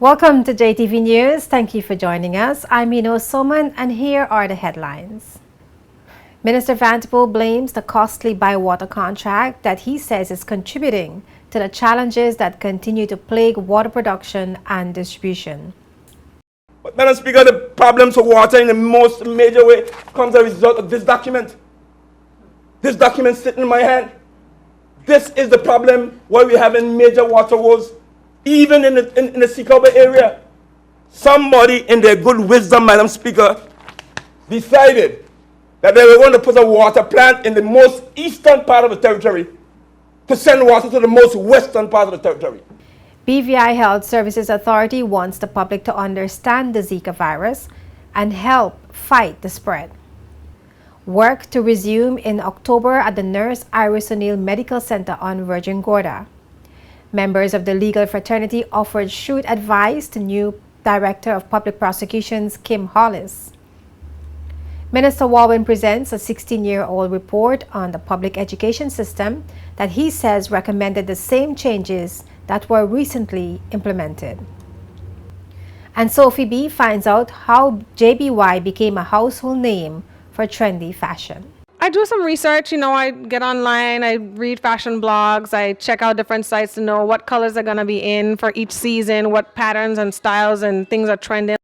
Welcome to JTV News. Thank you for joining us. I'm Ino Soman, and here are the headlines. Minister Vanderpool blames the costly Bywater contract that he says is contributing to the challenges that continue to plague water production and distribution. But Madam Speaker, the problems for water in the most major way comes as a result of this document. This document sitting in my hand. This is the problem why we're having major water woes, even in the Zika area. Somebody in their good wisdom, Madam Speaker, decided that they were going to put a water plant in the most eastern part of the territory to send water to the most western part of the territory. BVI Health Services Authority wants the public to understand the Zika virus and help fight the spread. Work to resume in October at the Nurse Iris O'Neill Medical Center on Virgin Gorda. Members of the legal fraternity offered shrewd advice to new Director of Public Prosecutions, Kim Hollis. Minister Walwyn presents a 16-year-old report on the public education system that he says recommended the same changes that were recently implemented. And Sophie B finds out how JBY became a household name for trendy fashion. I do some research, I get online, I read fashion blogs, I check out different sites to know what colors are going to be in for each season, what patterns and styles and things are trending.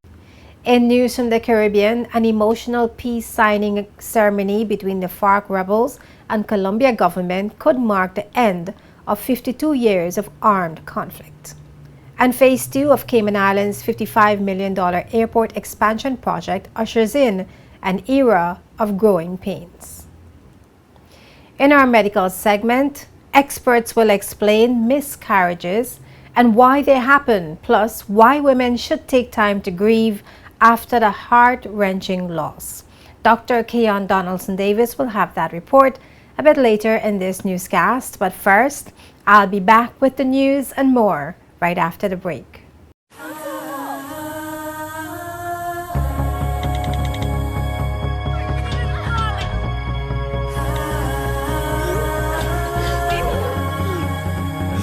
In news from the Caribbean, an emotional peace signing ceremony between the FARC rebels and Colombia government could mark the end of 52 years of armed conflict. And Phase 2 of Cayman Islands' $55 million airport expansion project ushers in an era of growing pains. In our medical segment, experts will explain miscarriages and why they happen, plus why women should take time to grieve after the heart-wrenching loss. Dr. Keon Donaldson-Davis will have that report a bit later in this newscast, but first, I'll be back with the news and more right after the break.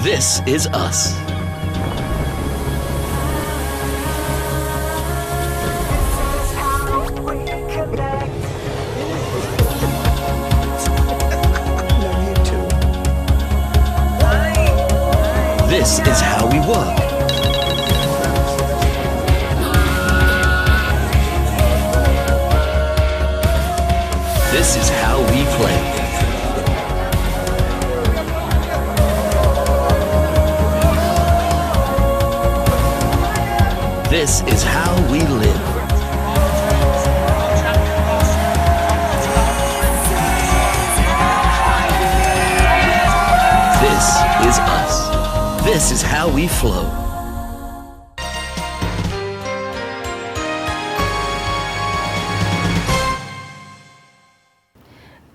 This is us. This is how we work. This is how we play. This is how we live. This is us. This is how we flow.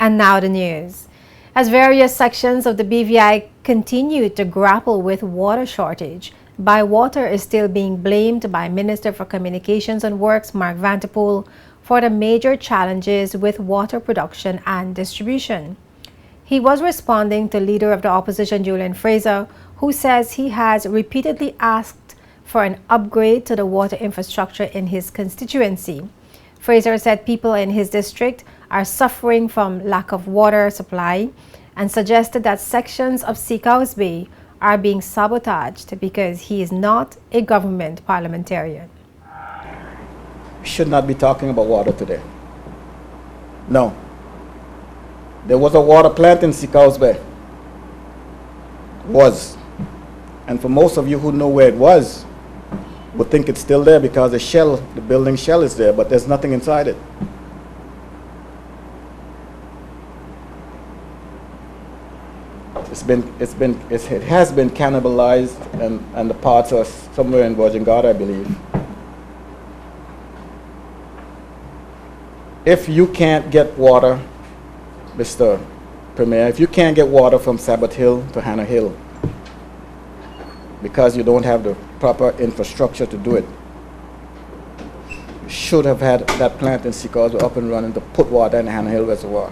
And now the news. As various sections of the BVI continue to grapple with water shortage, Bywater is still being blamed by Minister for Communications and Works Mark Vanderpool for the major challenges with water production and distribution. He was responding to Leader of the Opposition Julian Fraser, who says he has repeatedly asked for an upgrade to the water infrastructure in his constituency. Fraser said people in his district are suffering from lack of water supply and suggested that sections of Seacoast Bay are being sabotaged because he is not a government parliamentarian. We should not be talking about water today. No. There was a water plant in Seacoast Bay. Was. And for most of you who know where it was, would think it's still there because the building shell is there, but there's nothing inside it. It has been cannibalized, and the parts are somewhere in Virgin Gorda, I believe. If you can't get water, Mr. Premier, if you can't get water from Sabbath Hill to Hannah Hill because you don't have the proper infrastructure to do it, you should have had that plant in Seacoast up and running to put water in the Hannah Hill Reservoir.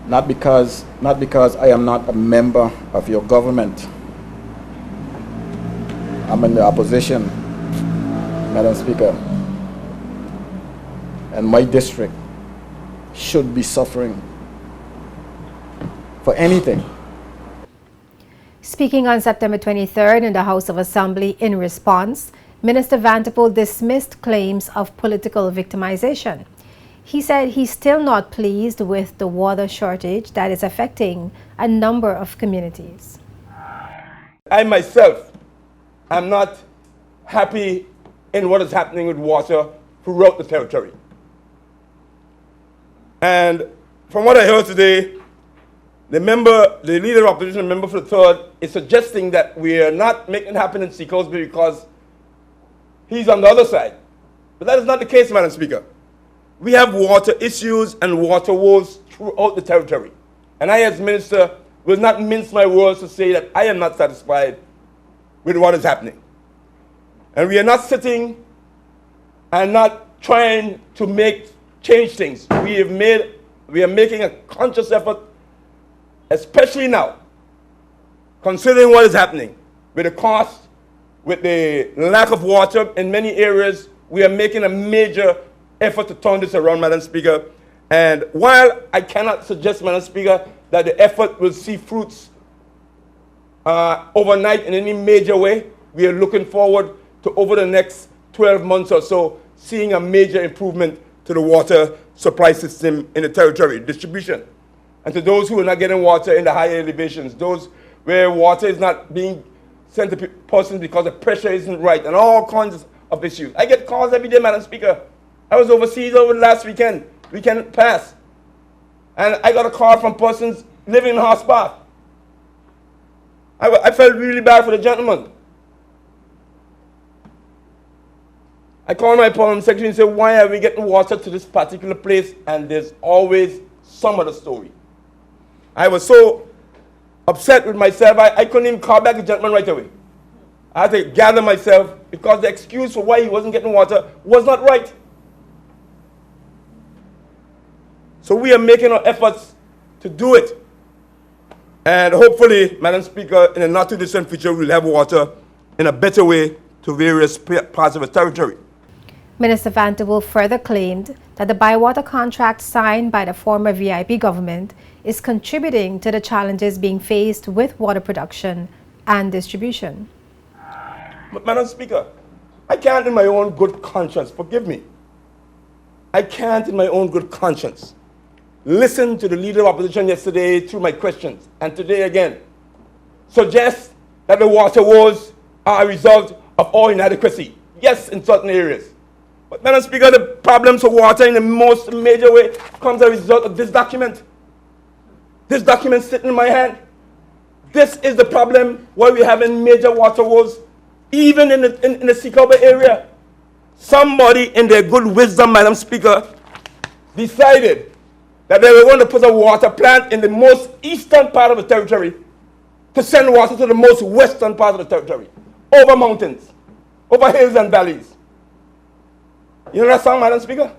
Not because I am not a member of your government, I'm in the opposition, Madam Speaker, and my district should be suffering for anything. Speaking on September 23rd in the House of Assembly in response, Minister Vanterpool dismissed claims of political victimization. He said he's still not pleased with the water shortage that is affecting a number of communities. I myself am not happy in what is happening with water throughout the territory. And from what I heard today, the leader of opposition, member for the third, is suggesting that we are not making it happen in Seacoast because he's on the other side. But that is not the case, Madam Speaker. We have water issues and water woes throughout the territory. And I, as minister, will not mince my words to say that I am not satisfied with what is happening. And we are not sitting and not trying to change things. We are making a conscious effort, especially now, considering what is happening with the cost, with the lack of water in many areas. We are making a major effort to turn this around, Madam Speaker. And while I cannot suggest, Madam Speaker, that the effort will see fruits overnight in any major way, we are looking forward to, over the next 12 months or so, seeing a major improvement to the water supply system in the territory, distribution. And to those who are not getting water in the higher elevations, those where water is not being sent to persons because the pressure isn't right, and all kinds of issues. I get calls every day, Madam Speaker. I was overseas over the last weekend past, and I got a call from persons living in Horsepath. I felt really bad for the gentleman. I called my Parliament Secretary and said, why are we getting water to this particular place? And there's always some other story. I was so upset with myself, I couldn't even call back the gentleman right away. I had to gather myself because the excuse for why he wasn't getting water was not right. So we are making our efforts to do it. And hopefully, Madam Speaker, in a not too distant future, we'll have water in a better way to various parts of the territory. Minister Vanterpool further claimed that the bywater contract signed by the former VIP government is contributing to the challenges being faced with water production and distribution. But Madam Speaker, I can't in my own good conscience, forgive me, I can't in my own good conscience listen to the leader of opposition yesterday through my questions, and today again, suggest that the water woes are a result of our inadequacy. Yes, in certain areas. But Madam Speaker, the problems of water in the most major way comes as a result of this document. This document sitting in my hand. This is the problem why we have in major water woes, even in the Seacoast area. Somebody in their good wisdom, Madam Speaker, decided that they were going to put a water plant in the most eastern part of the territory to send water to the most western part of the territory, over mountains, over hills and valleys. You know that song, Madam Speaker?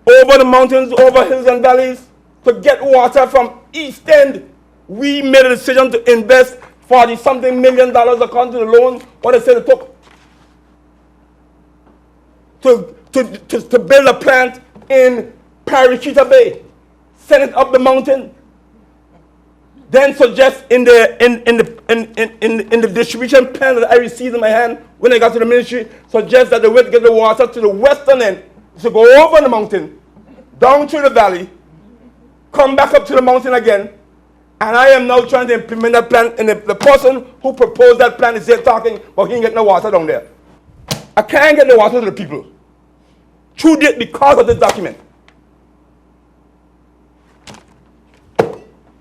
Over the mountains, over hills and valleys, to get water from East End. We made a decision to invest $40-something million according to the loan, what they said it took, to build a plant in Paraquita Bay, send it up the mountain, then suggest in the distribution plan that I received in my hand when I got to the ministry, suggest that the way to get the water to the western end is to go over the mountain, down through the valley, come back up to the mountain again, and I am now trying to implement that plan, and the person who proposed that plan is there talking, but he ain't getting no water down there. I can't get the water to the people through this because of this document.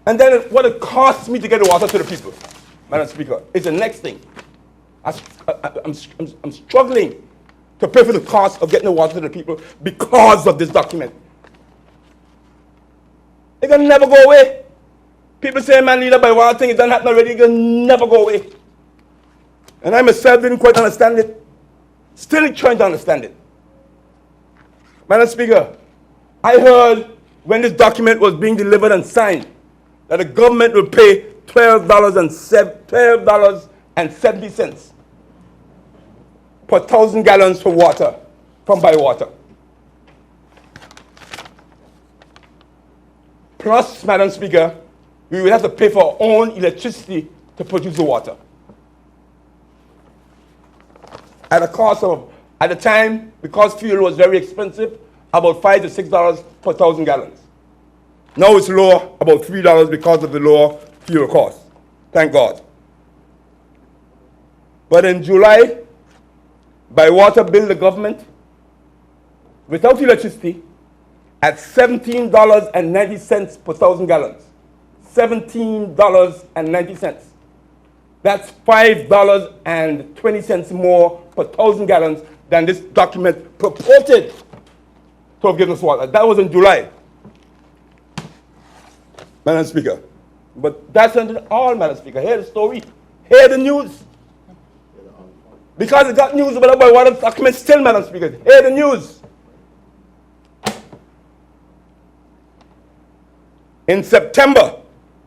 And then what it costs me to get the water to the people, Madam Speaker, is the next thing. I'm struggling to pay for the cost of getting the water to the people because of this document. It can never go away. People say, man, leader, by one thing, it doesn't happen already, it can never go away. And I myself didn't quite understand it. Still trying to understand it. Madam Speaker, I heard when this document was being delivered and signed that the government will pay $12 per 1,000 gallons for water from Bywater. Plus, Madam Speaker, we will have to pay for our own electricity to produce the water. At a cost of, at the time, because fuel was very expensive, about $5 to $6 per 1,000 gallons. Now it's lower, about $3 because of the lower fuel cost. Thank God. But in July, Bywater billed the government without electricity at $17.90 per 1,000 gallons. $17.90. That's $5.20 more per 1,000 gallons than this document purported to have given us water. That was in July, Madam Speaker. But that's not all, Madam Speaker. Hear the story. Hear the news. Because it got news about water document still, Madam Speaker. Hear the news. In September,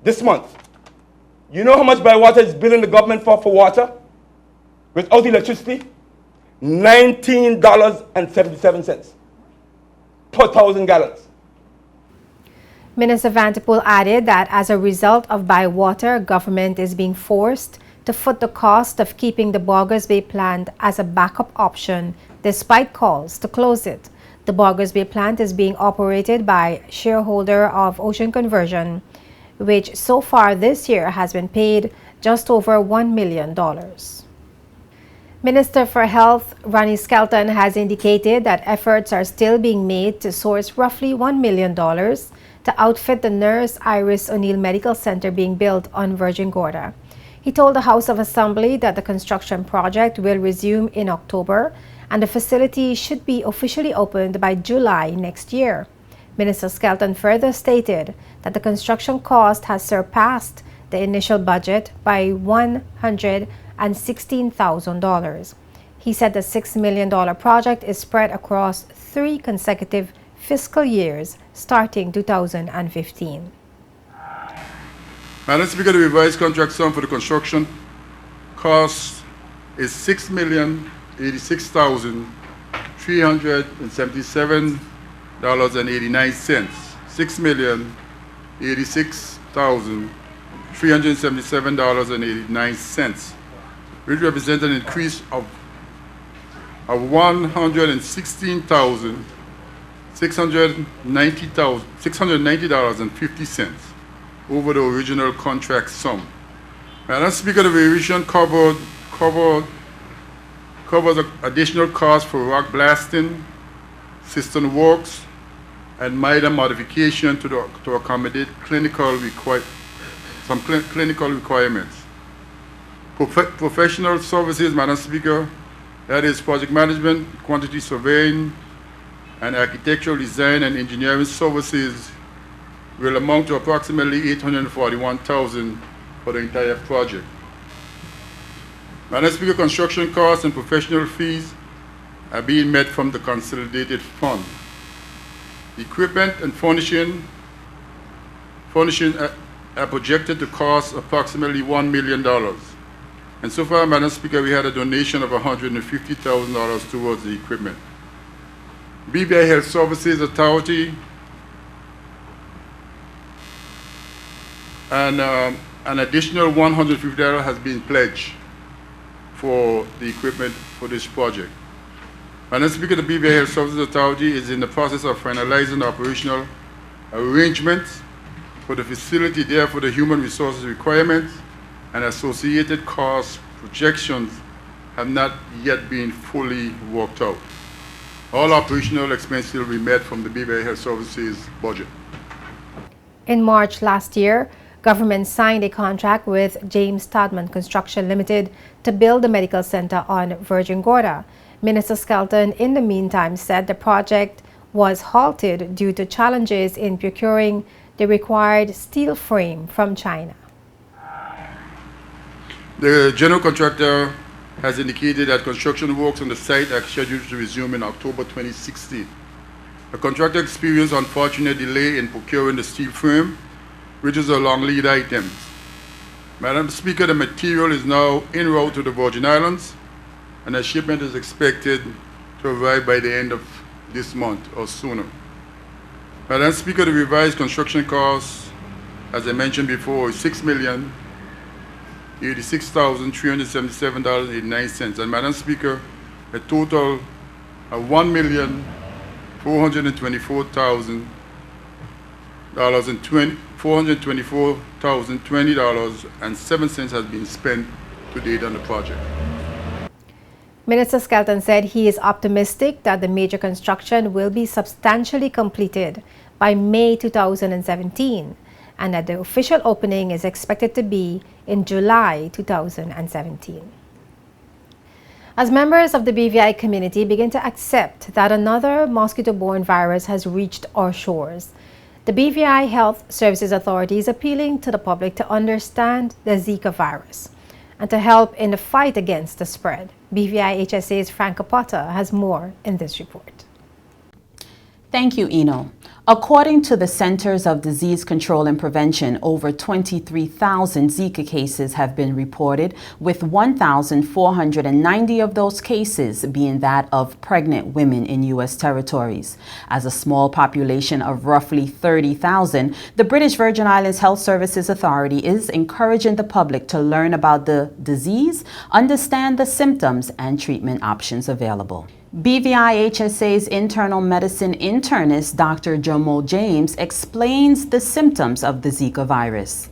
this month, you know how much Bywater is billing the government for water without electricity? $19.77 per 1,000 gallons. Minister Vanterpool added that as a result of Bywater, government is being forced to foot the cost of keeping the Borgers Bay plant as a backup option despite calls to close it. The Borgers Bay plant is being operated by shareholder of Ocean Conversion, which so far this year has been paid just over $1 million. Minister for Health, Ronnie Skelton, has indicated that efforts are still being made to source roughly $1 million to outfit the Nurse Iris O'Neill Medical Center being built on Virgin Gorda. He told the House of Assembly that the construction project will resume in October and the facility should be officially opened by July next year. Minister Skelton further stated that the construction cost has surpassed the initial budget by $116,000. He said the $6 million project is spread across 3 consecutive fiscal years starting 2015. Madam Speaker, the revised contract sum for the construction cost is $6,086,377.89. $6,086,377.89, which represents an increase of $690.50 over the original contract sum. Madam Speaker, the variation covers additional costs for rock blasting, cistern works, and minor modification to accommodate clinical requirements. Professional services, Madam Speaker, that is project management, quantity surveying, and architectural design and engineering services will amount to approximately $841,000 for the entire project. Madam Speaker, construction costs and professional fees are being met from the consolidated fund. Equipment and furnishing are projected to cost approximately $1 million. And so far, Madam Speaker, we had a donation of $150,000 towards the equipment. BBI Health Services Authority and an additional $150 has been pledged for the equipment for this project. Madam Speaker, the BBI Health Services Authority is in the process of finalizing operational arrangements for the facility, therefore the human resources requirements and associated cost projections have not yet been fully worked out. All operational expenses will be met from the BBI Health Services budget. In March last year, government signed a contract with James Todman Construction Limited to build the medical center on Virgin Gorda. Minister Skelton, in the meantime, said the project was halted due to challenges in procuring the required steel frame from China. The general contractor has indicated that construction works on the site are scheduled to resume in October 2016. The contractor experienced unfortunate delay in procuring the steel frame, which is a long lead item. Madam Speaker, the material is now en route to the Virgin Islands, and a shipment is expected to arrive by the end of this month or sooner. Madam Speaker, the revised construction cost, as I mentioned before, is $6,086,377.89. And Madam Speaker, a total of $424,020.07 has been spent to date on the project. Minister Skelton said he is optimistic that the major construction will be substantially completed by May 2017 and that the official opening is expected to be in July 2017. As members of the BVI community begin to accept that another mosquito-borne virus has reached our shores, the BVI Health Services Authority is appealing to the public to understand the Zika virus and to help in the fight against the spread. BVI HSA's Franca Potter has more in this report. Thank you, Eno. According to the Centers of Disease Control and Prevention, over 23,000 Zika cases have been reported, with 1,490 of those cases being that of pregnant women in U.S. territories. As a small population of roughly 30,000, the British Virgin Islands Health Services Authority is encouraging the public to learn about the disease, understand the symptoms, and treatment options available. BVI HSA's internal medicine internist, Dr. Jomo James, explains the symptoms of the Zika virus.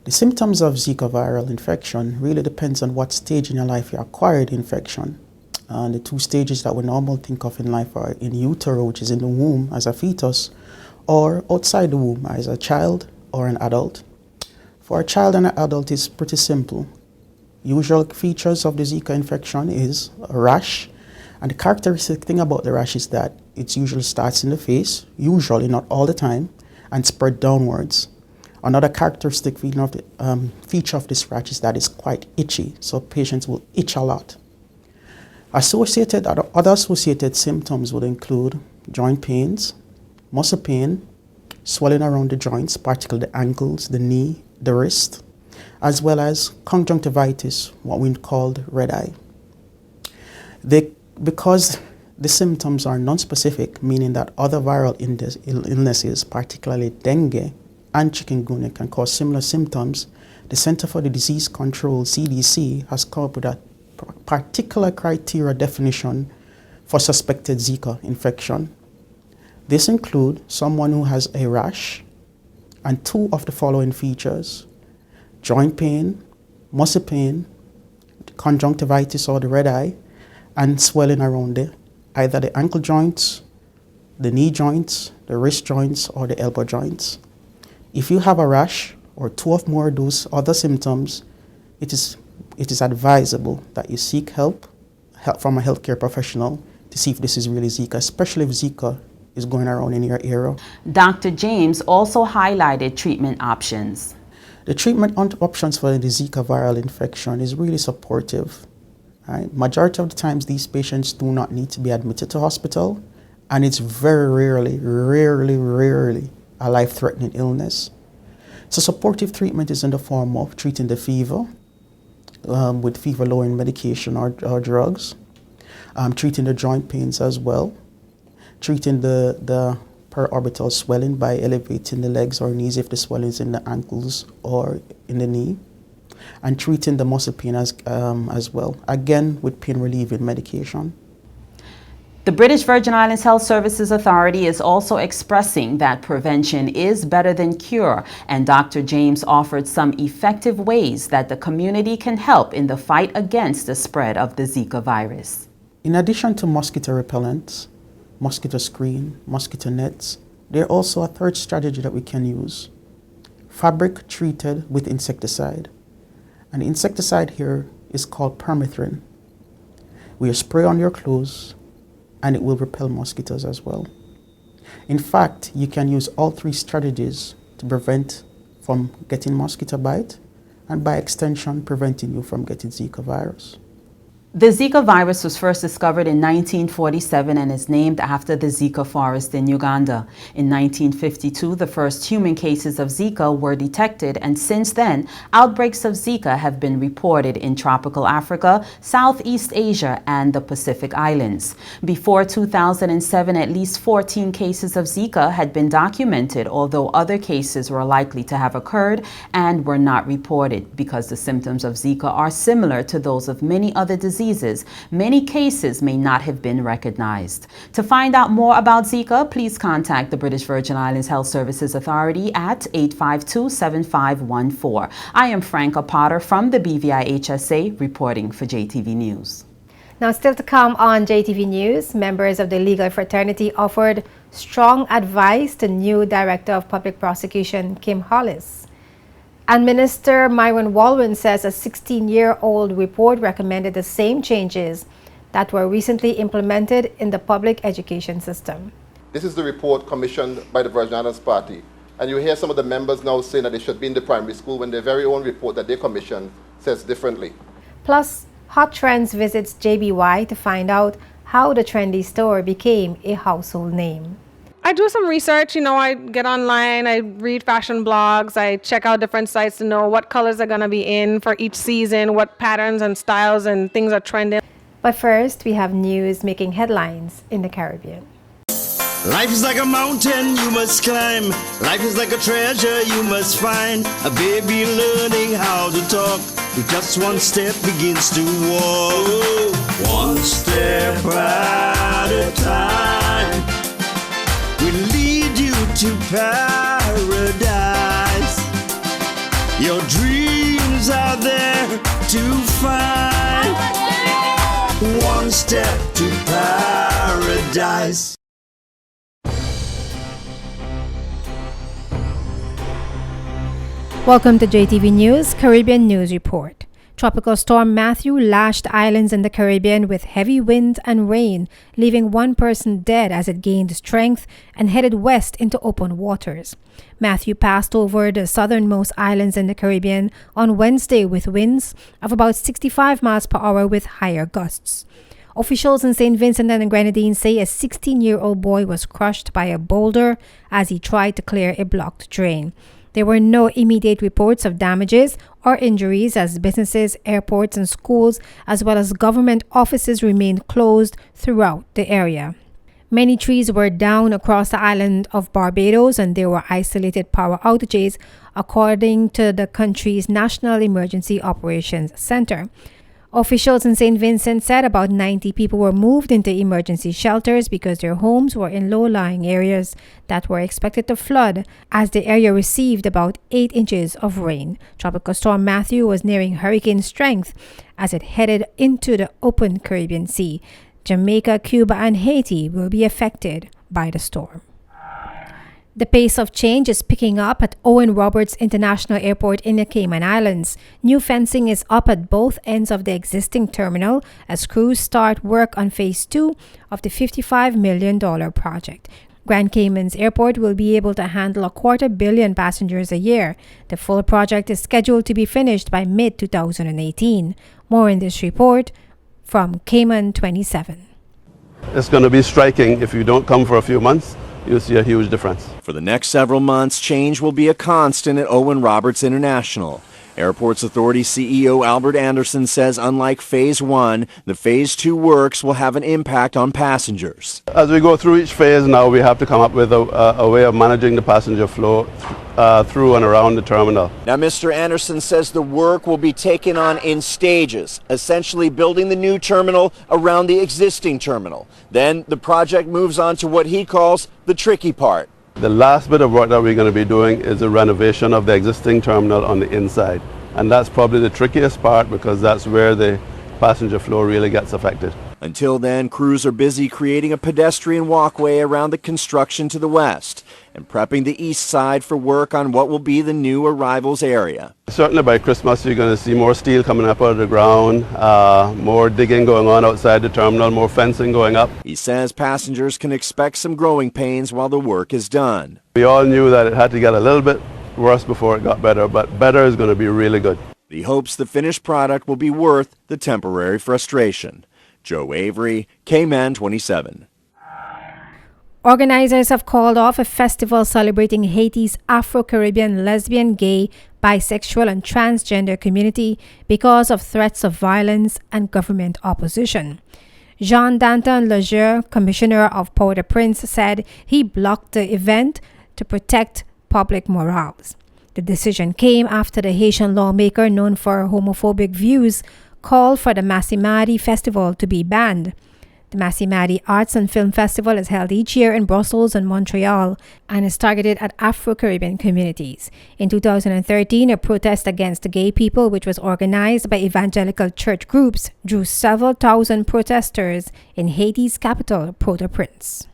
The symptoms of Zika viral infection really depends on what stage in your life you acquired infection. And the two stages that we normally think of in life are in utero, which is in the womb as a fetus, or outside the womb as a child or an adult. For a child and an adult, it's pretty simple. Usual features of the Zika infection is a rash, and the characteristic thing about the rash is that it usually starts in the face, usually not all the time, and spread downwards. Another characteristic feature of this rash is that it's quite itchy, so patients will itch a lot. Other associated symptoms would include joint pains, muscle pain, swelling around the joints, particularly the ankles, the knee, the wrist, as well as conjunctivitis, what we called red eye. Because the symptoms are non-specific, meaning that other viral illnesses, particularly dengue and chikungunya, can cause similar symptoms, the Center for the Disease Control, CDC, has come up with a particular criteria definition for suspected Zika infection. This includes someone who has a rash and two of the following features: joint pain, muscle pain, conjunctivitis or the red eye, and swelling around either the ankle joints, the knee joints, the wrist joints, or the elbow joints. If you have a rash or two or more of those other symptoms, it is advisable that you seek help from a healthcare professional to see if this is really Zika, especially if Zika is going around in your area. Dr. James also highlighted treatment options. The treatment options for the Zika viral infection is really supportive. Right? Majority of the times, these patients do not need to be admitted to hospital, and it's very rarely a life-threatening illness. So supportive treatment is in the form of treating the fever with fever-lowering medication or drugs, treating the joint pains as well, treating the perorbital swelling by elevating the legs or knees if the swelling is in the ankles or in the knee, and treating the muscle pain as well, again with pain-relieving medication. The British Virgin Islands Health Services Authority is also expressing that prevention is better than cure, and Dr. James offered some effective ways that the community can help in the fight against the spread of the Zika virus. In addition to mosquito repellents, mosquito screen, mosquito nets, there's also a third strategy that we can use: fabric treated with insecticide. And the insecticide here is called permethrin. We spray on your clothes and it will repel mosquitoes as well. In fact, you can use all three strategies to prevent from getting mosquito bite and by extension preventing you from getting Zika virus. The Zika virus was first discovered in 1947 and is named after the Zika forest in Uganda. In 1952, the first human cases of Zika were detected, and since then, outbreaks of Zika have been reported in tropical Africa, Southeast Asia, and the Pacific Islands. Before 2007, at least 14 cases of Zika had been documented, although other cases were likely to have occurred and were not reported. Because the symptoms of Zika are similar to those of many other diseases, many cases may not have been recognized. To find out more about Zika, please contact the British Virgin Islands Health Services Authority at 852-7514. I am Franca Potter from the BVI HSA reporting for JTV News. Now, still to come on JTV News, members of the legal fraternity offered strong advice to new Director of Public Prosecution, Kim Hollis. And Minister Myron Walwyn says a 16-year-old report recommended the same changes that were recently implemented in the public education system. This is the report commissioned by the Virgin Islands Party. And you hear some of the members now saying that they should be in the primary school when their very own report that they commissioned says differently. Plus, Hot Trends visits JBY to find out how the trendy store became a household name. I do some research, I get online, I read fashion blogs, I check out different sites to know what colors are going to be in for each season, what patterns and styles and things are trending. But first, we have news making headlines in the Caribbean. Life is like a mountain you must climb. Life is like a treasure you must find. A baby learning how to talk. With just one step begins to walk. One step at a time will lead you to paradise. Your dreams are there to find. One step to paradise. Welcome to JTV News Caribbean News Report. Tropical storm Matthew lashed islands in the Caribbean with heavy wind and rain, leaving one person dead as it gained strength and headed west into open waters. Matthew passed over the southernmost islands in the Caribbean on Wednesday with winds of about 65 miles per hour with higher gusts. Officials in St. Vincent and the Grenadines say a 16-year-old boy was crushed by a boulder as he tried to clear a blocked drain. There were no immediate reports of damages or injuries as businesses, airports, and schools, as well as government offices, remained closed throughout the area. Many trees were down across the island of Barbados, and there were isolated power outages, according to the country's National Emergency Operations Center. Officials in St. Vincent said about 90 people were moved into emergency shelters because their homes were in low-lying areas that were expected to flood as the area received about 8 inches of rain. Tropical storm Matthew was nearing hurricane strength as it headed into the open Caribbean Sea. Jamaica, Cuba, and Haiti will be affected by the storm. The pace of change is picking up at Owen Roberts International Airport in the Cayman Islands. New fencing is up at both ends of the existing terminal as crews start work on Phase 2 of the $55 million project. Grand Cayman's airport will be able to handle 250 million passengers a year. The full project is scheduled to be finished by mid-2018. More in this report from Cayman 27. It's going to be striking. If you don't come for a few months, you'll see a huge difference. For the next several months, change will be a constant at Owen Roberts International. Airports Authority CEO Albert Anderson says unlike Phase 1, the Phase 2 works will have an impact on passengers. As we go through each phase now, we have to come up with a way of managing the passenger flow through and around the terminal. Now, Mr. Anderson says the work will be taken on in stages, essentially building the new terminal around the existing terminal. Then the project moves on to what he calls the tricky part. The last bit of work that we're going to be doing is a renovation of the existing terminal on the inside. And that's probably the trickiest part because that's where the passenger flow really gets affected. Until then, crews are busy creating a pedestrian walkway around the construction to the west and prepping the east side for work on what will be the new arrivals area. Certainly by Christmas you're going to see more steel coming up out of the ground, more digging going on outside the terminal, more fencing going up. He says passengers can expect some growing pains while the work is done. We all knew that it had to get a little bit worse before it got better, but better is going to be really good. He hopes the finished product will be worth the temporary frustration. Joe Avery, KMAN 27. Organizers have called off a festival celebrating Haiti's Afro-Caribbean lesbian, gay, bisexual, and transgender community because of threats of violence and government opposition. Jean-Danton Leger, commissioner of Port-au-Prince, said he blocked the event to protect public morals. The decision came after the Haitian lawmaker known for homophobic views called for the Massimadi Festival to be banned. The Massimadi Arts and Film Festival is held each year in Brussels and Montreal and is targeted at Afro-Caribbean communities. In 2013, a protest against gay people, which was organized by evangelical church groups, drew several thousand protesters in Haiti's capital, Port-au-Prince.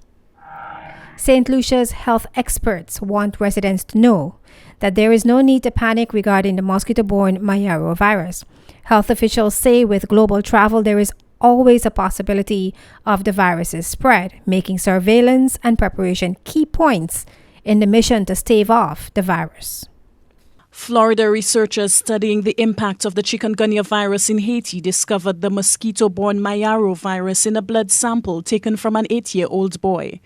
St. Lucia's health experts want residents to know that there is no need to panic regarding the mosquito-borne Mayaro virus. Health officials say with global travel, there is always a possibility of the virus's spread, making surveillance and preparation key points in the mission to stave off the virus. Florida researchers studying the impact of the chikungunya virus in Haiti discovered the mosquito-borne Mayaro virus in a blood sample taken from an 8-year-old boy.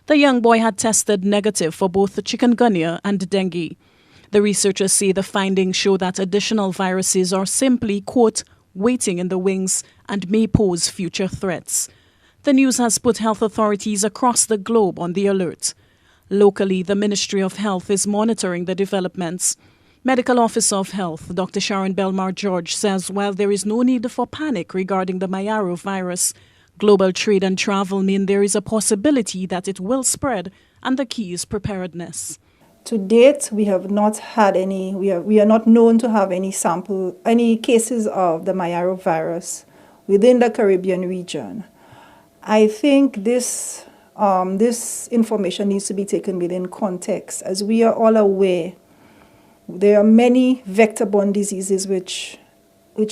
The young boy had tested negative for both the chikungunya and dengue. The researchers say the findings show that additional viruses are simply, quote, waiting in the wings and may pose future threats. The news has put health authorities across the globe on the alert. Locally, the Ministry of Health is monitoring the developments. Medical Officer of Health, Dr. Sharon Belmar-George, says while there is no need for panic regarding the Mayaro virus, global trade and travel mean there is a possibility that it will spread, and the key is preparedness. To date, we have not had any, we are not known to have any cases of the Mayaro virus within the Caribbean region. I think this information needs to be taken within context. As we are all aware, there are many vector-borne diseases which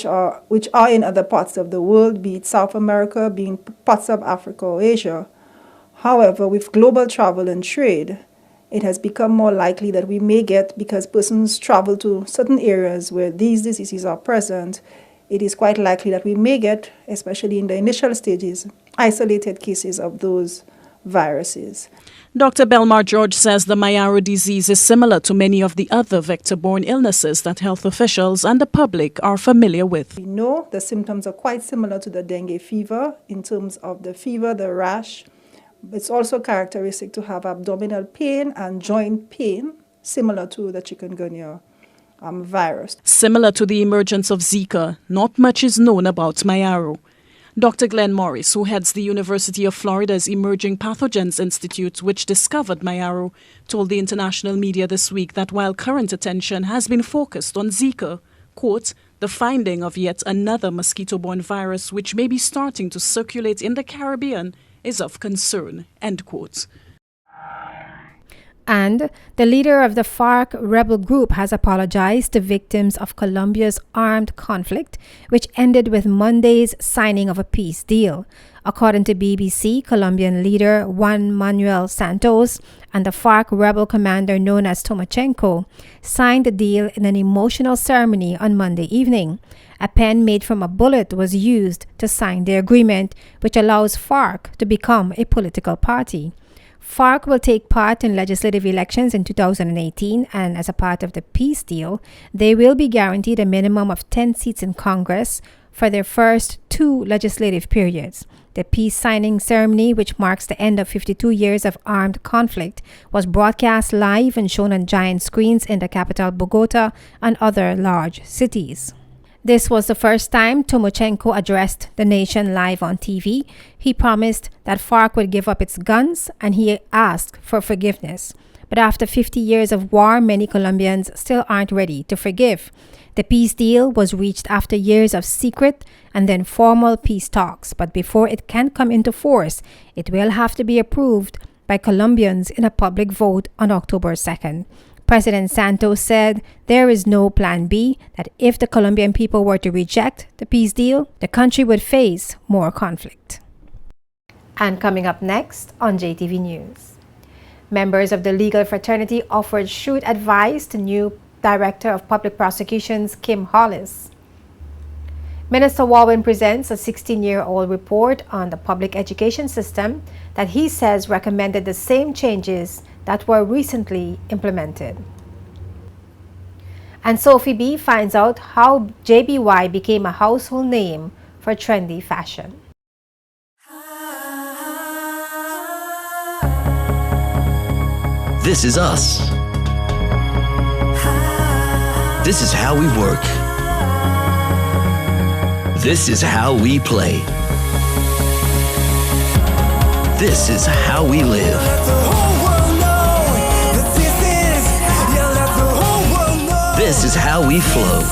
are in other parts of the world, be it South America, be it parts of Africa or Asia. However, with global travel and trade, it has become more likely that we may get, because persons travel to certain areas where these diseases are present, it is quite likely that we may get, especially in the initial stages, isolated cases of those viruses. Dr. Belmar-George says the Mayaro disease is similar to many of the other vector-borne illnesses that health officials and the public are familiar with. We know the symptoms are quite similar to the dengue fever in terms of the fever, the rash. It's also characteristic to have abdominal pain and joint pain, similar to the chikungunya virus. Similar to the emergence of Zika, not much is known about Mayaro. Dr. Glenn Morris, who heads the University of Florida's Emerging Pathogens Institute, which discovered Mayaro, told the international media this week that while current attention has been focused on Zika, quote, the finding of yet another mosquito-borne virus which may be starting to circulate in the Caribbean is of concern, end quote. And the leader of the FARC rebel group has apologized to victims of Colombia's armed conflict, which ended with Monday's signing of a peace deal. According to BBC, Colombian leader Juan Manuel Santos and the FARC rebel commander known as Tomachenko signed the deal in an emotional ceremony on Monday evening. A pen made from a bullet was used to sign the agreement, which allows FARC to become a political party. FARC will take part in legislative elections in 2018, and as a part of the peace deal, they will be guaranteed a minimum of 10 seats in Congress for their first 2 legislative periods. The peace signing ceremony, which marks the end of 52 years of armed conflict, was broadcast live and shown on giant screens in the capital Bogota and other large cities. This was the first time Tomachenko addressed the nation live on TV. He promised that FARC would give up its guns, and he asked for forgiveness. But after 50 years of war, many Colombians still aren't ready to forgive. The peace deal was reached after years of secret and then formal peace talks. But before it can come into force, it will have to be approved by Colombians in a public vote on October 2nd. President Santos said there is no plan B, that if the Colombian people were to reject the peace deal, the country would face more conflict. And coming up next on JTV News, members of the legal fraternity offered shrewd advice to new Director of Public Prosecutions Kim Hollis. Minister Walwyn presents a 16-year-old report on the public education system that he says recommended the same changes that were recently implemented. And Sophie B finds out how JBY became a household name for trendy fashion. This is us. This is how we work. This is how we play. This is how we live. This is how we flow.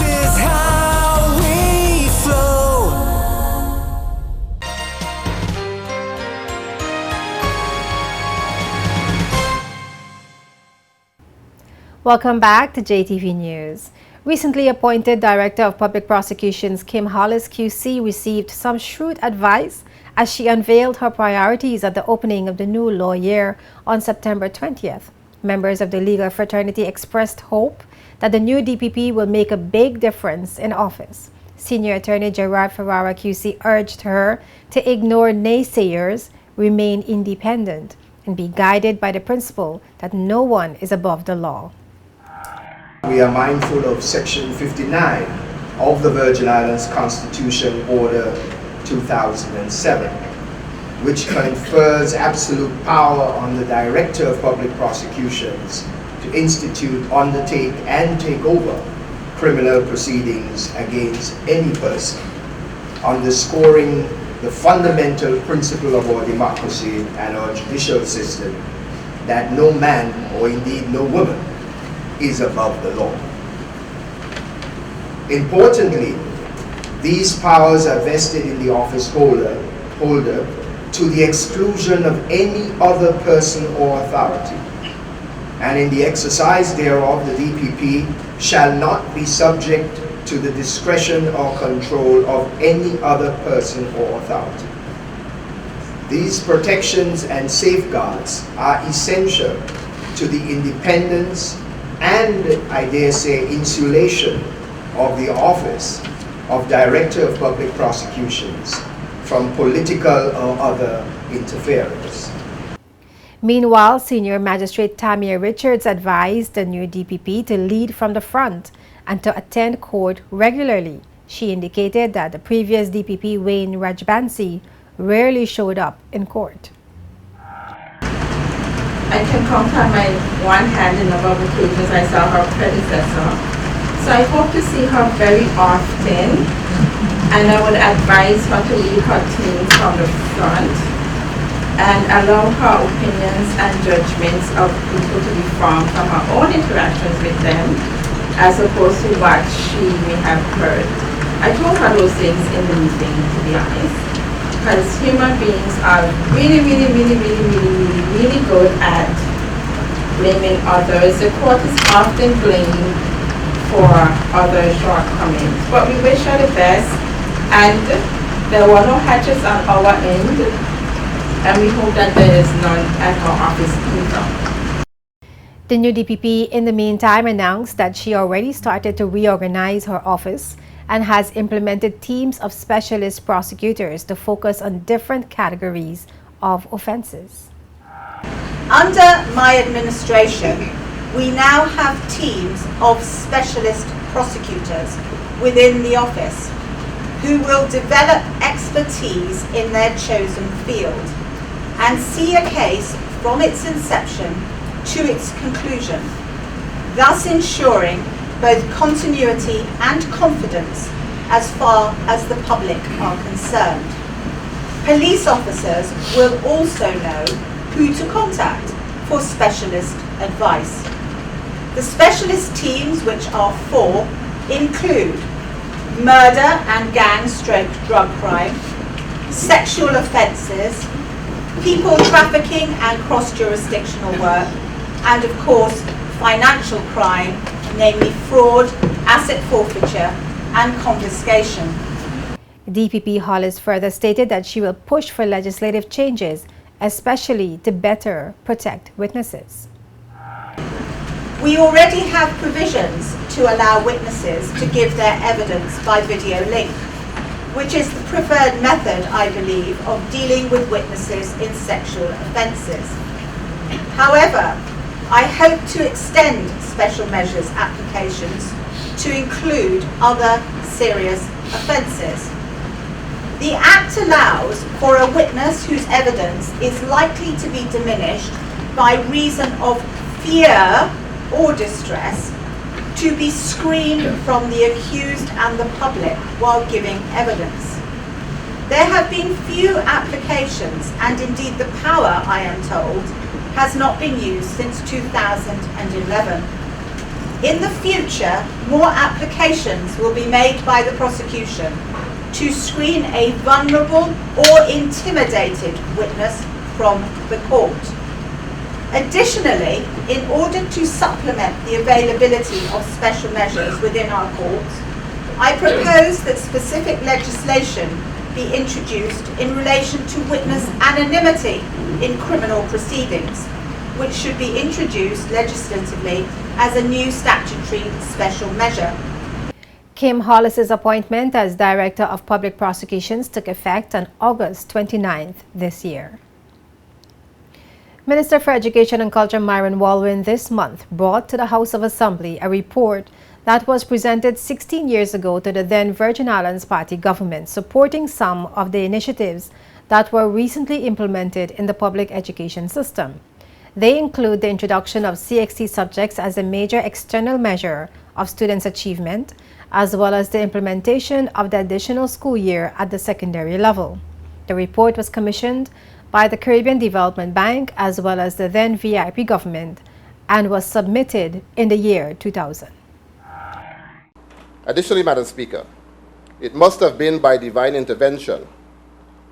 Welcome back to JTV News. Recently appointed Director of Public Prosecutions Kim Hollis QC received some shrewd advice as she unveiled her priorities at the opening of the new law year on September 20th. Members of the legal fraternity expressed hope that the new DPP will make a big difference in office. Senior Attorney Gerard Ferrara QC urged her to ignore naysayers, remain independent, and be guided by the principle that no one is above the law. We are mindful of Section 59 of the Virgin Islands Constitution Order 2007, which confers absolute power on the Director of Public Prosecutions to institute, undertake, and take over criminal proceedings against any person, underscoring the fundamental principle of our democracy and our judicial system that no man, or indeed no woman, is above the law. Importantly, these powers are vested in the office holder to the exclusion of any other person or authority, and in the exercise thereof the DPP shall not be subject to the discretion or control of any other person or authority. These protections and safeguards are essential to the independence and, I dare say, insulation of the office of Director of Public Prosecutions from political or other interference. Meanwhile, Senior Magistrate Tamia Richards advised the new DPP to lead from the front and to attend court regularly. She indicated that the previous DPP, Wayne Rajbansi, rarely showed up in court. I can count on my one hand the number of occasions I saw her predecessor. So I hope to see her very often, and I would advise her to lead her team from the front and allow her opinions and judgments of people to be formed from her own interactions with them, as opposed to what she may have heard. I told her those things in the meeting, to be honest, because human beings are really good at blaming others. The court is often blamed for other shortcomings, but we wish her the best, and there were no hatches on our end, and we hope that there is none at her office either. The new DPP, in the meantime, announced that she already started to reorganize her office and has implemented teams of specialist prosecutors to focus on different categories of offenses. Under my administration, we now have teams of specialist prosecutors within the office who will develop expertise in their chosen field and see a case from its inception to its conclusion, thus ensuring both continuity and confidence as far as the public are concerned. Police officers will also know who to contact for specialist advice. The specialist teams, which are 4, include murder and gang/drug crime, sexual offences, people trafficking and cross-jurisdictional work, and of course financial crime, namely fraud, asset forfeiture and confiscation. DPP Hollis further stated that she will push for legislative changes, especially to better protect witnesses. We already have provisions to allow witnesses to give their evidence by video link, which is the preferred method, I believe, of dealing with witnesses in sexual offences. However, I hope to extend special measures applications to include other serious offences. The Act allows for a witness whose evidence is likely to be diminished by reason of fear or distress to be screened from the accused and the public while giving evidence. There have been few applications, and indeed the power, I am told, has not been used since 2011. In the future, more applications will be made by the prosecution to screen a vulnerable or intimidated witness from the court. Additionally, in order to supplement the availability of special measures within our courts, I propose that specific legislation be introduced in relation to witness anonymity in criminal proceedings, which should be introduced legislatively as a new statutory special measure. Kim Hollis's appointment as Director of Public Prosecutions took effect on August 29th this year. Minister for Education and Culture Myron Walwyn this month brought to the House of Assembly a report that was presented 16 years ago to the then Virgin Islands Party government, supporting some of the initiatives that were recently implemented in the public education system. They include the introduction of CXC subjects as a major external measure of students' achievement, as well as the implementation of the additional school year at the secondary level. The report was commissioned by the Caribbean Development Bank as well as the then VIP government and was submitted in the year 2000. Additionally, Madam Speaker, it must have been by divine intervention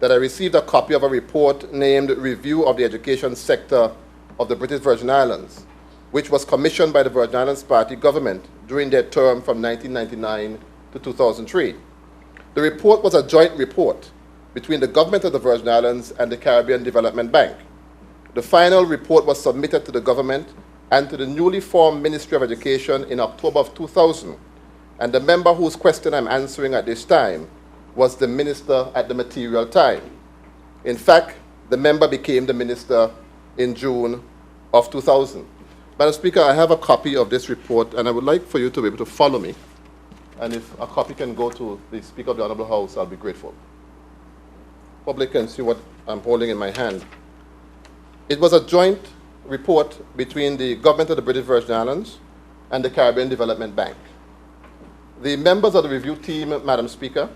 that I received a copy of a report named Review of the Education Sector of the British Virgin Islands, which was commissioned by the Virgin Islands Party government during their term from 1999 to 2003. The report was a joint report between the government of the Virgin Islands and the Caribbean Development Bank. The final report was submitted to the government and to the newly formed Ministry of Education in October of 2000, and the member whose question I'm answering at this time was the minister at the material time. In fact, the member became the minister in June of 2000. Madam Speaker, I have a copy of this report, and I would like for you to be able to follow me. And if a copy can go to the Speaker of the Honourable House, I'll be grateful. Public can see what I'm holding in my hand. It was a joint report between the government of the British Virgin Islands and the Caribbean Development Bank. The members of the review team, Madam Speaker,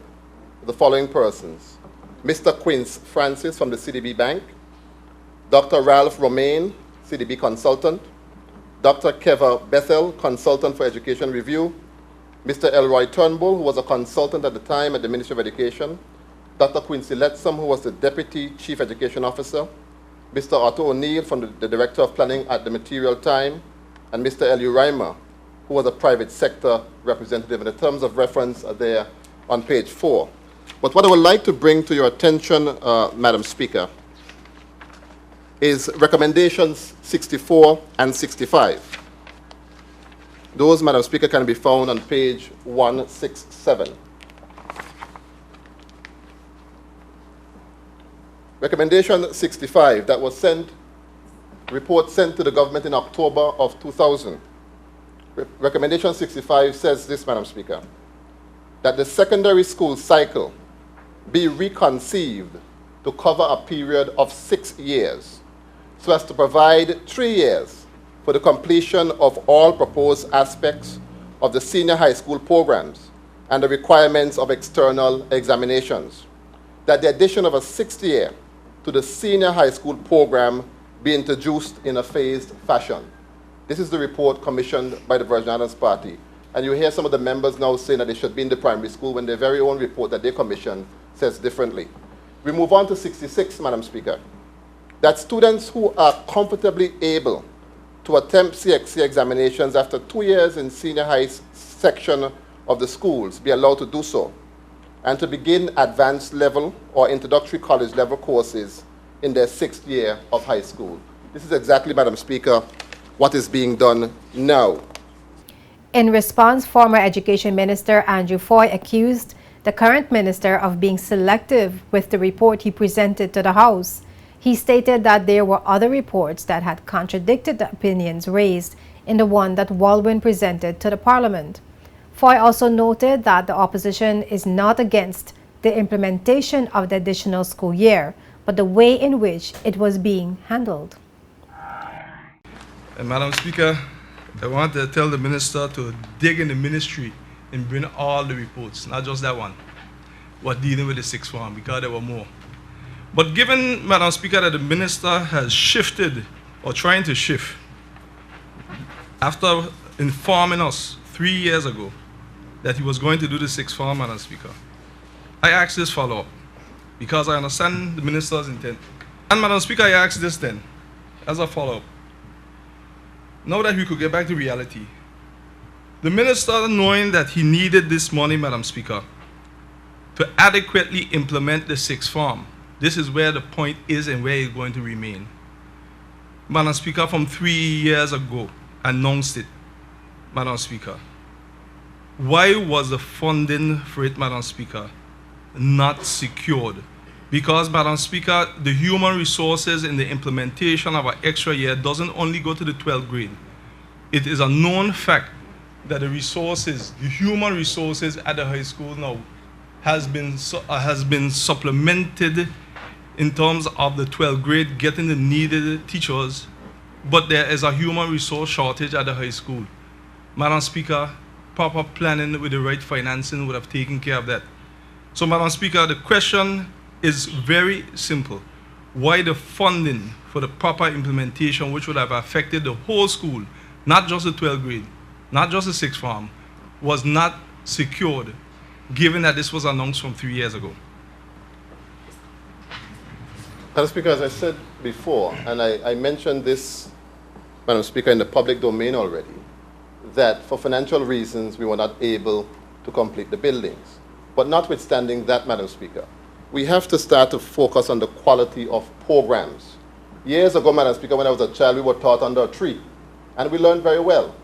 the following persons: Mr. Quince Francis from the CDB Bank, Dr. Ralph Romaine, CDB consultant, Dr. Keva Bethel, consultant for education review, Mr. Elroy Turnbull, who was a consultant at the time at the Ministry of Education, Dr. Quincy Letsom, who was the Deputy Chief Education Officer, Mr. Otto O'Neill from the Director of Planning at the Material Time, and Mr. Eliu Reimer, who was a private sector representative. And the terms of reference are there on page 4. But what I would like to bring to your attention, Madam Speaker, is recommendations 64 and 65. Those, Madam Speaker, can be found on page 167. Recommendation 65 that was report sent to the government in October of 2000. Recommendation 65 says this, Madam Speaker, that the secondary school cycle be reconceived to cover a period of 6 years, so as to provide 3 years for the completion of all proposed aspects of the senior high school programs and the requirements of external examinations, that the addition of a 6th year to the senior high school program be introduced in a phased fashion. This is the report commissioned by the Virgin Islands Party. And you hear some of the members now saying that they should be in the primary school when their very own report that they commissioned says differently. We move on to 66, Madam Speaker. That students who are comfortably able to attempt CXC examinations after 2 years in senior high section of the schools be allowed to do so, and to begin advanced level or introductory college level courses in their 6th year of high school. This is exactly, Madam Speaker, what is being done now. In response, former Education Minister Andrew Foy accused the current minister of being selective with the report he presented to the House. He stated that there were other reports that had contradicted the opinions raised in the one that Walwyn presented to the Parliament. Foy also noted that the opposition is not against the implementation of the additional school year, but the way in which it was being handled. Madam Speaker, I want to tell the minister to dig in the ministry and bring all the reports, not just that one, but dealing with the sixth form, because there were more. But given, Madam Speaker, that the minister has shifted, or trying to shift, after informing us 3 years ago that he was going to do the sixth form, Madam Speaker, I asked this follow-up, because I understand the minister's intent. And Madam Speaker, I asked this then, as a follow-up. Now that we could get back to reality, the minister, knowing that he needed this money, Madam Speaker, to adequately implement the sixth form, this is where the point is and where it's going to remain. Madam Speaker, from 3 years ago, announced it, Madam Speaker. Why was the funding for it, Madam Speaker, not secured? Because, Madam Speaker, the human resources in the implementation of an extra year doesn't only go to the 12th grade. It is a known fact that the resources, the human resources at the high school now has been supplemented in terms of the 12th grade, getting the needed teachers, but there is a human resource shortage at the high school. Madam Speaker, proper planning with the right financing would have taken care of that. So, Madam Speaker, the question is very simple. Why the funding for the proper implementation, which would have affected the whole school, not just the 12th grade, not just the sixth form, was not secured, given that this was announced from 3 years ago? Madam Speaker, as I said before, and I mentioned this, Madam Speaker, in the public domain already, that for financial reasons we were not able to complete the buildings. But notwithstanding that, Madam Speaker, we have to start to focus on the quality of programs. Years ago, Madam Speaker, when I was a child, we were taught under a tree, and we learned very well.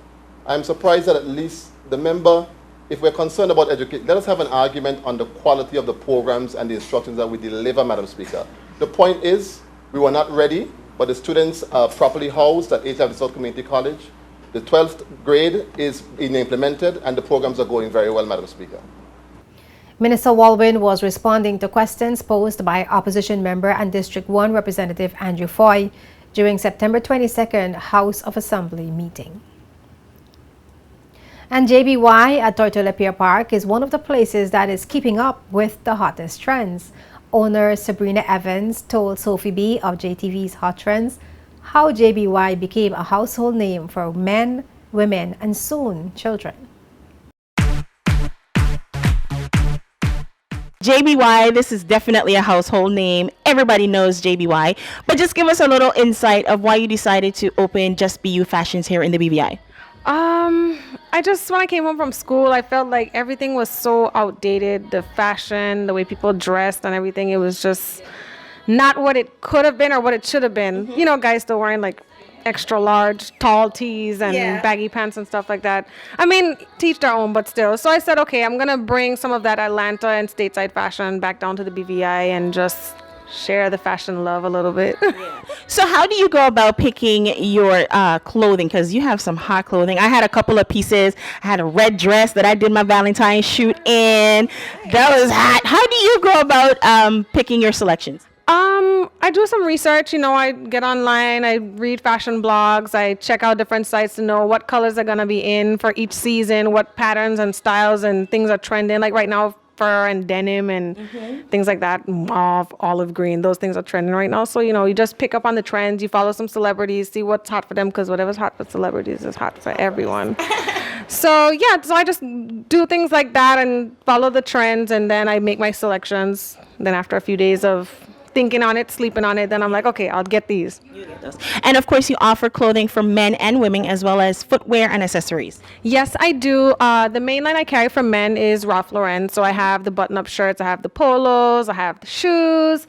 I'm surprised that at least the member, if we're concerned about education, let us have an argument on the quality of the programs and the instructions that we deliver, Madam Speaker. The point is, we were not ready, but the students are properly housed at HF South Community College. The 12th grade is being implemented, and the programs are going very well, Madam Speaker. Minister Walwyn was responding to questions posed by opposition member and District 1 Representative Andrew Foy during September 22nd House of Assembly meeting. And JBY at Tortola Pier Park is one of the places that is keeping up with the hottest trends. Owner Sabrina Evans told Sophie B of JTV's Hot Trends how JBY became a household name for men, women, and soon children. JBY, this is definitely a household name. Everybody knows JBY. But just give us a little insight of why you decided to open Just Be You Fashions here in the BVI. When I came home from school, I felt like everything was so outdated. The fashion, the way people dressed and everything, it was just not what it could have been or what it should have been. You know, guys still wearing like extra large, tall tees and baggy pants and stuff like that. I mean, teach their own, but still. So I said, okay, I'm going to bring some of that Atlanta and stateside fashion back down to the BVI and just share the fashion love a little bit. So how do you go about picking your clothing? Because you have some hot clothing. I had a couple of pieces. I had a red dress that I did my Valentine's shoot in. That was hot. How do you go about picking your selections? I do some research. You know, I get online, I read fashion blogs, I check out different sites to know what colors are going to be in for each season, what patterns and styles and things are trending. Like right now, fur and denim and things like that, mauve, olive green, those things are trending right now. So, you know, you just pick up on the trends, you follow some celebrities, see what's hot for them, because whatever's hot for celebrities is hot for everyone. So, yeah, so I just do things like that and follow the trends, and then I make my selections. Then after a few days of thinking on it, sleeping on it, then I'm like, okay, I'll get these. You get those. And of course, you offer clothing for men and women, as well as footwear and accessories. Yes, I do. The main line I carry for men is Ralph Lauren. So I have the button-up shirts, I have the polos, I have the shoes.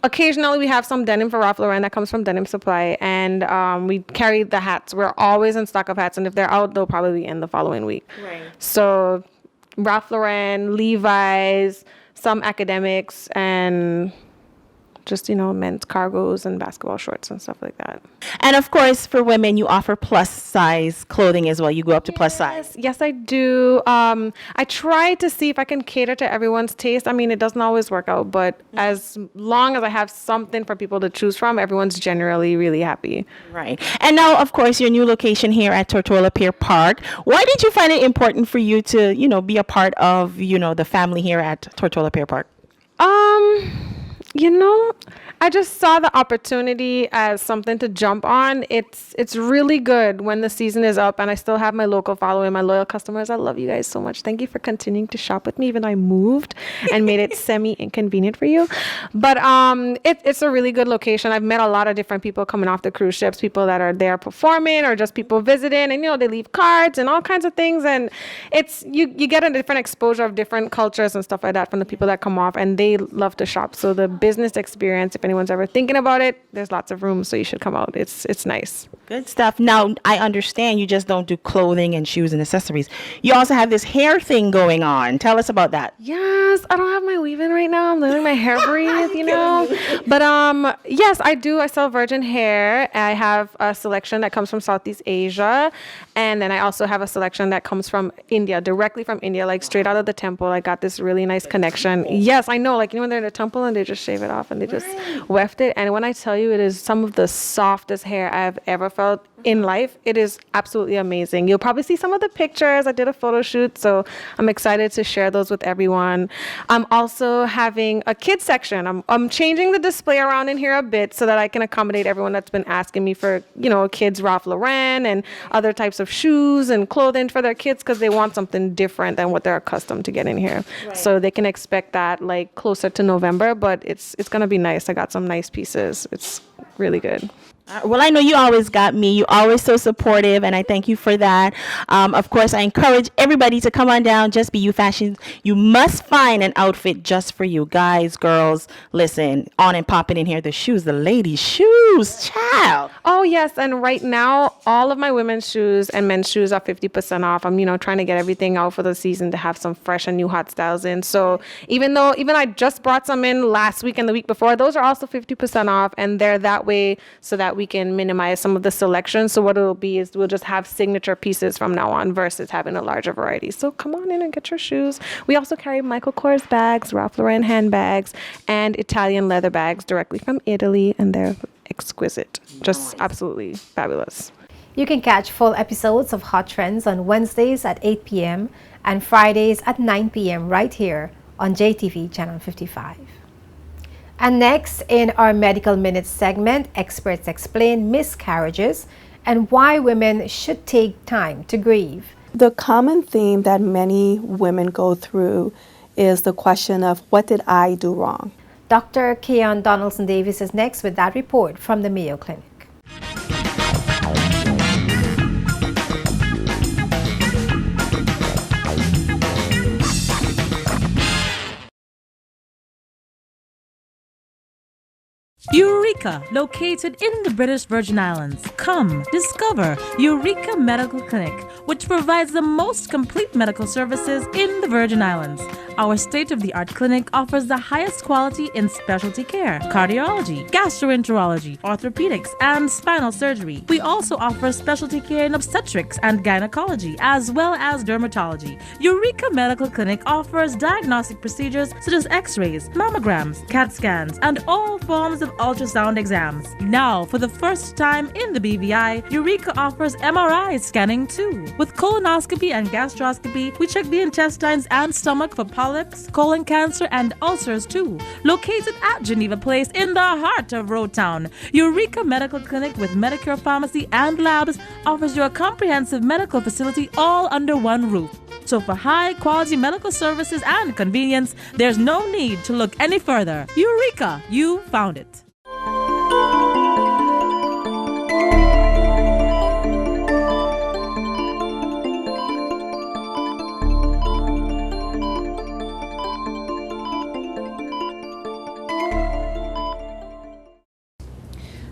occasionally we have some denim for Ralph Lauren that comes from Denim Supply, and we carry the hats. We're always in stock of hats, and if they're out, they'll probably be in the following week. Right. So Ralph Lauren, Levi's, some academics, and just, men's cargos and basketball shorts and stuff like that. And of course, for women, you offer plus size clothing as well. You go up to plus size. Yes, I do. I try to see if I can cater to everyone's taste. I mean, it doesn't always work out, but as long as I have something for people to choose from, everyone's generally really happy. Right. And now, of course, your new location here at Tortola Pier Park. Why did you find it important for you to, be a part of, the family here at Tortola Pier Park? I just saw the opportunity as something to jump on. It's really good when the season is up and I still have my local following, my loyal customers. I love you guys so much. Thank you for continuing to shop with me, even though I moved and made it semi-inconvenient for you. But it's a really good location. I've met a lot of different people coming off the cruise ships, people that are there performing or just people visiting, and they leave cards and all kinds of things. And it's you get a different exposure of different cultures and stuff like that from the people that come off, and they love to shop. So the business experience, if anyone's ever thinking about it, there's lots of room, so you should come out. It's nice. Good stuff. Now, I understand you just don't do clothing and shoes and accessories. You also have this hair thing going on. Tell us about that. Yes, I don't have my weave in right now. I'm letting my hair breathe, But yes, I do. I sell virgin hair. I have a selection that comes from Southeast Asia, and then I also have a selection that comes from India, directly from India, like straight out of the temple. I got this really nice connection. Yes, I know. Like, when they're in the temple and they just shave it off and they just weft it. And when I tell you, it is some of the softest hair I've ever felt in life. It is absolutely amazing. You'll probably see some of the pictures. I did a photo shoot, so I'm excited to share those with everyone. I'm also having a kids section. I'm changing the display around in here a bit so that I can accommodate everyone that's been asking me for, kids Ralph Lauren and other types of shoes and clothing for their kids, because they want something different than what they're accustomed to getting here. Right. So they can expect that like closer to November, but it's going to be nice. I got some nice pieces. It's really good. Well, I know you always got me. You're always so supportive, and I thank you for that. Of course, I encourage everybody to come on down. Just Be You Fashion. You must find an outfit just for you. Guys, girls, listen, on and popping in here. The shoes, the ladies' shoes, child. Oh, yes, and right now, all of my women's shoes and men's shoes are 50% off. I'm, trying to get everything out for the season to have some fresh and new hot styles in. So even I just brought some in last week and the week before, those are also 50% off, and they're that way so that we can minimize some of the selection. So what it'll be is we'll just have signature pieces from now on versus having a larger variety. So come on in and get your shoes. We also carry Michael Kors bags, Ralph Lauren handbags, and Italian leather bags directly from Italy, and they're exquisite. Just absolutely fabulous. You can catch full episodes of Hot Trends on Wednesdays at 8 p.m. and Fridays at 9 p.m. right here on JTV Channel 55. And next, in our Medical Minutes segment, experts explain miscarriages and why women should take time to grieve. The common theme that many women go through is the question of, what did I do wrong? Dr. Keon Donaldson-Davis is next with that report from the Mayo Clinic. Eureka, located in the British Virgin Islands. Come, discover Eureka Medical Clinic, which provides the most complete medical services in the Virgin Islands. Our state-of-the-art clinic offers the highest quality in specialty care, cardiology, gastroenterology, orthopedics, and spinal surgery. We also offer specialty care in obstetrics and gynecology, as well as dermatology. Eureka Medical Clinic offers diagnostic procedures such as x-rays, mammograms, CAT scans, and all forms of ultrasound exams. Now, for the first time in the BVI, Eureka offers MRI scanning too. With colonoscopy and gastroscopy, we check the intestines and stomach for polyps, colon cancer, and ulcers too. Located at Geneva Place in the heart of Road Town, Eureka Medical Clinic with Medicare Pharmacy and Labs offers you a comprehensive medical facility all under one roof. So for high-quality medical services and convenience, there's no need to look any further. Eureka, you found it.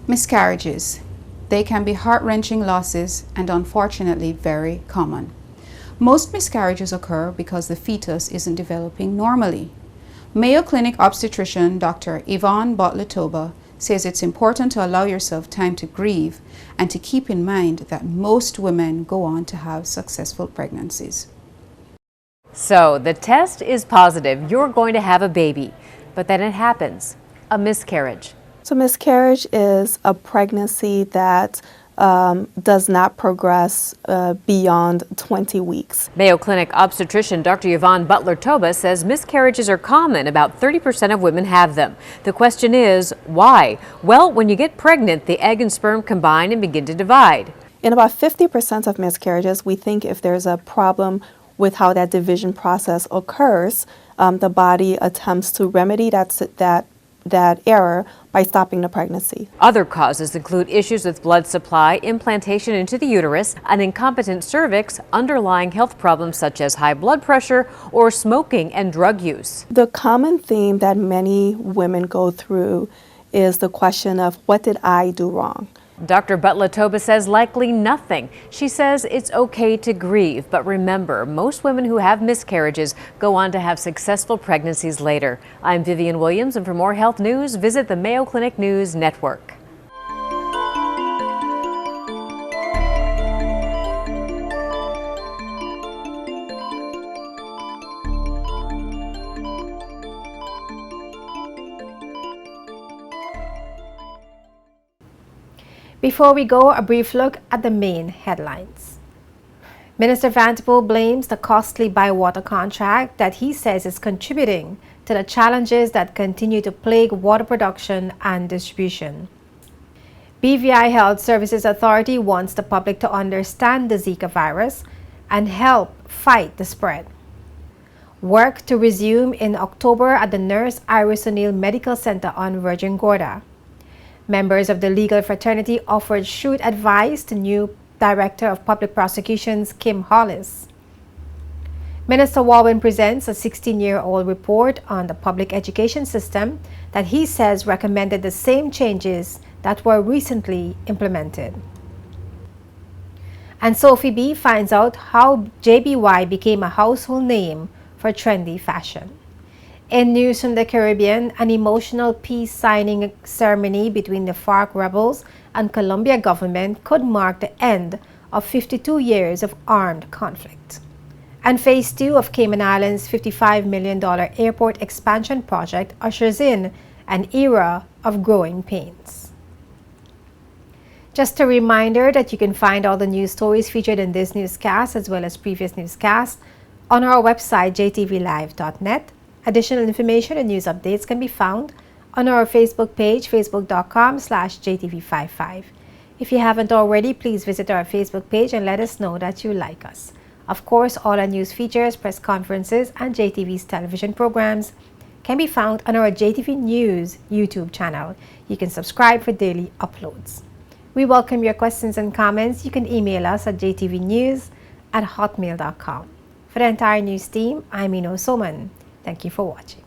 Miscarriages. They can be heart-wrenching losses and unfortunately very common. Most miscarriages occur because the fetus isn't developing normally. Mayo Clinic obstetrician Dr. Yvonne Butler-Toba says it's important to allow yourself time to grieve and to keep in mind that most women go on to have successful pregnancies. So the test is positive. You're going to have a baby, but then it happens, a miscarriage. So miscarriage is a pregnancy that does not progress beyond 20 weeks. Mayo Clinic obstetrician Dr. Yvonne Butler-Toba says miscarriages are common. About 30% of women have them. The question is, why? Well, when you get pregnant, the egg and sperm combine and begin to divide. In about 50% of miscarriages, we think if there's a problem with how that division process occurs, the body attempts to remedy that error by stopping the pregnancy. Other causes include issues with blood supply, implantation into the uterus, an incompetent cervix, underlying health problems such as high blood pressure, or smoking and drug use. The common theme that many women go through is the question of, what did I do wrong? Dr. Butler-Toba says likely nothing. She says it's okay to grieve, but remember, most women who have miscarriages go on to have successful pregnancies later. I'm Vivian Williams, and for more health news, visit the Mayo Clinic News Network. Before we go, a brief look at the main headlines. Minister Vanterpool blames the costly Bywater contract that he says is contributing to the challenges that continue to plague water production and distribution. BVI Health Services Authority wants the public to understand the Zika virus and help fight the spread. Work to resume in October at the Nurse Iris O'Neill Medical Center on Virgin Gorda. Members of the legal fraternity offered shrewd advice to new Director of Public Prosecutions, Kim Hollis. Minister Walwyn presents a 16-year-old report on the public education system that he says recommended the same changes that were recently implemented. And Sophie B finds out how JBY became a household name for trendy fashion. In news from the Caribbean, an emotional peace signing ceremony between the FARC rebels and Colombia government could mark the end of 52 years of armed conflict. And Phase 2 of Cayman Islands' $55 million airport expansion project ushers in an era of growing pains. Just a reminder that you can find all the news stories featured in this newscast as well as previous newscasts on our website jtvlive.net. Additional information and news updates can be found on our Facebook page, facebook.com/jtv55. If you haven't already, please visit our Facebook page and let us know that you like us. Of course, all our news features, press conferences, and JTV's television programs can be found on our JTV News YouTube channel. You can subscribe for daily uploads. We welcome your questions and comments. You can email us at jtvnews@hotmail.com. For the entire news team, I'm Ino Soman. Thank you for watching.